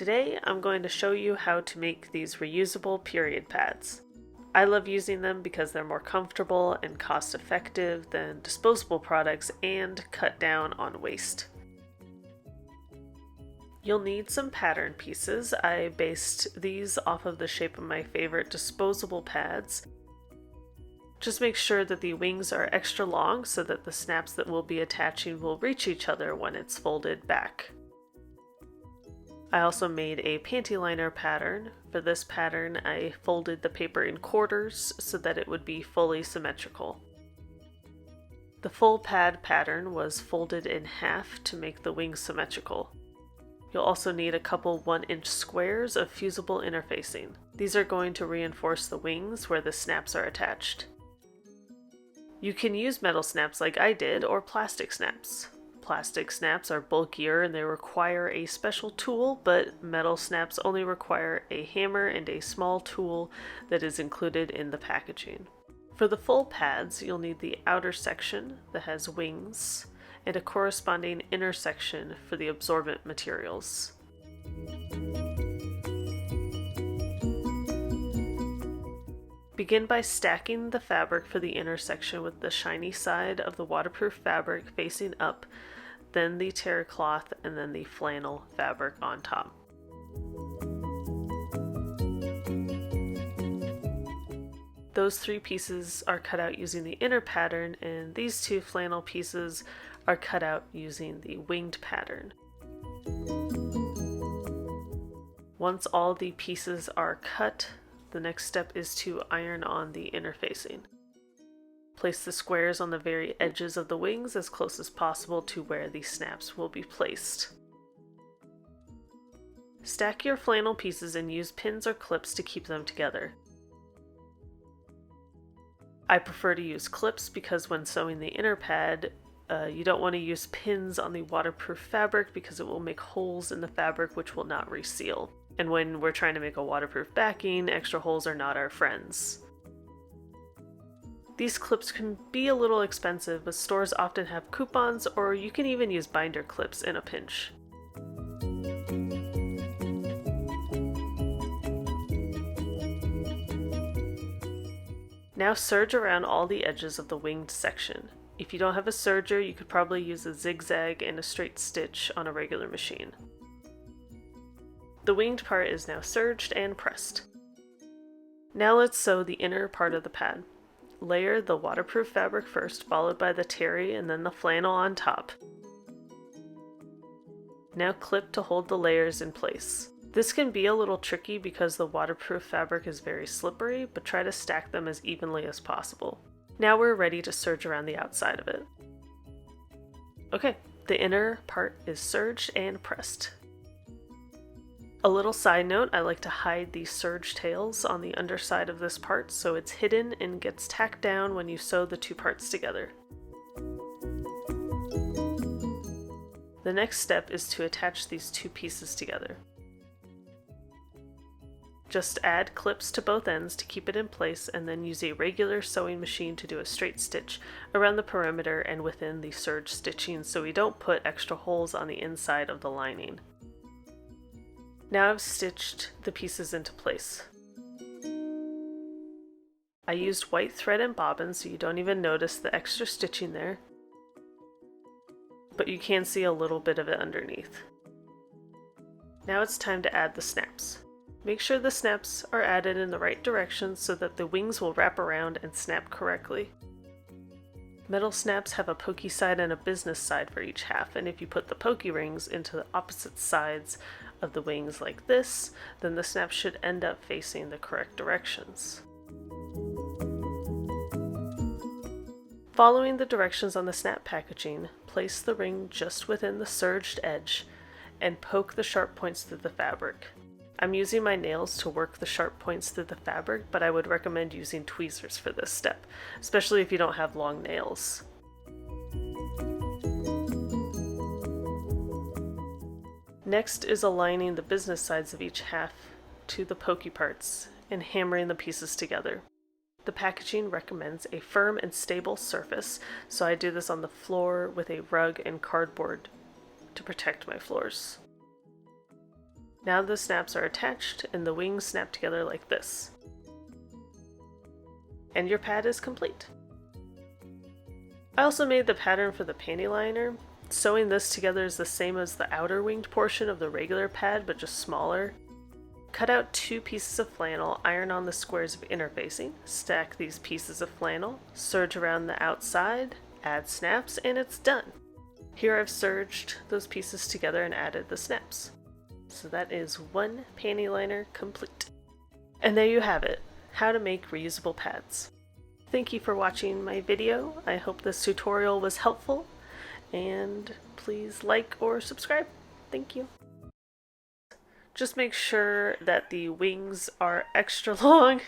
Today I'm going to show you how to make these reusable period pads. I love using them because they're more comfortable and cost effective than disposable products and cut down on waste. You'll need some pattern pieces. I based these off of the shape of my favorite disposable pads. Just make sure that the wings are extra long so that the snaps that we'll be attaching will reach each other when it's folded back. I also made a panty liner pattern. For this pattern, I folded the paper in quarters so that it would be fully symmetrical. The full pad pattern was folded in half to make the wings symmetrical. You'll also need a couple 1-inch squares of fusible interfacing. These are going to reinforce the wings where the snaps are attached. You can use metal snaps like I did, or plastic snaps. Plastic snaps are bulkier and they require a special tool, but metal snaps only require a hammer and a small tool that is included in the packaging. For the full pads, you'll need the outer section that has wings and a corresponding inner section for the absorbent materials. Begin by stacking the fabric for the inner section with the shiny side of the waterproof fabric facing up, then the terry cloth, and then the flannel fabric on top. Those 3 pieces are cut out using the inner pattern, and these 2 flannel pieces are cut out using the winged pattern. Once all the pieces are cut, the next step is to iron on the interfacing. Place the squares on the very edges of the wings as close as possible to where the snaps will be placed. Stack your flannel pieces and use pins or clips to keep them together. I prefer to use clips because when sewing the inner pad, you don't want to use pins on the waterproof fabric because it will make holes in the fabric which will not reseal. And when we're trying to make a waterproof backing, extra holes are not our friends. These clips can be a little expensive, but stores often have coupons, or you can even use binder clips in a pinch. Now serge around all the edges of the winged section. If you don't have a serger, you could probably use a zigzag and a straight stitch on a regular machine. The winged part is now serged and pressed. Now let's sew the inner part of the pad. Layer the waterproof fabric first, followed by the terry and then the flannel on top. Now clip to hold the layers in place. This can be a little tricky because the waterproof fabric is very slippery, but try to stack them as evenly as possible. Now we're ready to serge around the outside of it. Okay, the inner part is serged and pressed. A little side note, I like to hide the serge tails on the underside of this part so it's hidden and gets tacked down when you sew the 2 parts together. The next step is to attach these 2 pieces together. Just add clips to both ends to keep it in place, and then use a regular sewing machine to do a straight stitch around the perimeter and within the serge stitching so we don't put extra holes on the inside of the lining. Now I've stitched the pieces into place. I used white thread and bobbin so you don't even notice the extra stitching there, but you can see a little bit of it underneath. Now it's time to add the snaps. Make sure the snaps are added in the right direction so that the wings will wrap around and snap correctly. Metal snaps have a pokey side and a business side for each half, and if you put the pokey rings into the opposite sides of the wings like this, then the snaps should end up facing the correct directions. Following the directions on the snap packaging, place the ring just within the serged edge and poke the sharp points through the fabric. I'm using my nails to work the sharp points through the fabric, but I would recommend using tweezers for this step, especially if you don't have long nails. Next is aligning the business sides of each half to the pokey parts and hammering the pieces together. The packaging recommends a firm and stable surface, so I do this on the floor with a rug and cardboard to protect my floors. Now the snaps are attached and the wings snap together like this. And your pad is complete. I also made the pattern for the panty liner. Sewing this together is the same as the outer winged portion of the regular pad, but just smaller. Cut out 2 pieces of flannel, iron on the squares of interfacing, stack these pieces of flannel, serge around the outside, add snaps, and it's done. Here I've serged those pieces together and added the snaps. So that is one panty liner complete. And there you have it, how to make reusable pads. Thank you for watching my video. I hope this tutorial was helpful, and please like or subscribe. Thank you. Just make sure that the wings are extra long